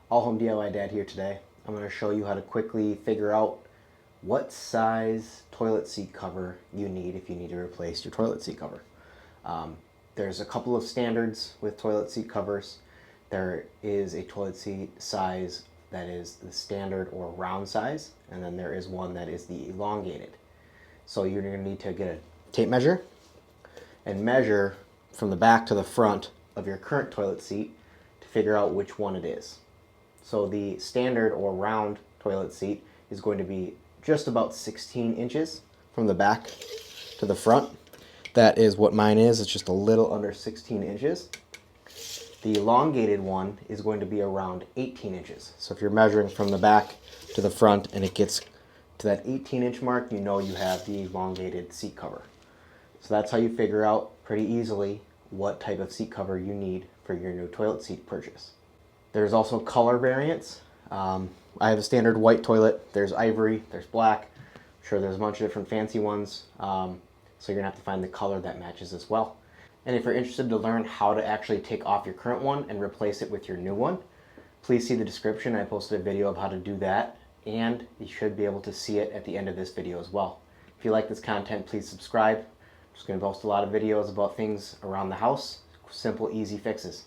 All Home DIY Dad here today. I'm going to show you how to quickly figure out what size toilet seat cover you need if you need to replace your toilet seat cover. There's a couple of standards with toilet seat covers. There is a toilet seat size that is the standard or round size, and then there is one that is the elongated. So you're going to need to get a tape measure and measure from the back to the front of your current toilet seat to figure out which one it is. So the standard or round toilet seat is going to be just about 16 inches from the back to the front. That is what mine is. It's just a little under 16 inches. The elongated one is going to be around 18 inches. So if you're measuring from the back to the front and it gets to that 18-inch mark, you know you have the elongated seat cover. So that's how you figure out pretty easily what type of seat cover you need for your new toilet seat purchase. There's also color variants. I have a standard white toilet. There's ivory, there's black. I'm sure there's a bunch of different fancy ones. So you're gonna have to find the color that matches as well. And if you're interested to learn how to actually take off your current one and replace it with your new one, please see the description. I posted a video of how to do that, and you should be able to see it at the end of this video as well. If you like this content, please subscribe. I'm just gonna post a lot of videos about things around the house, simple, easy fixes.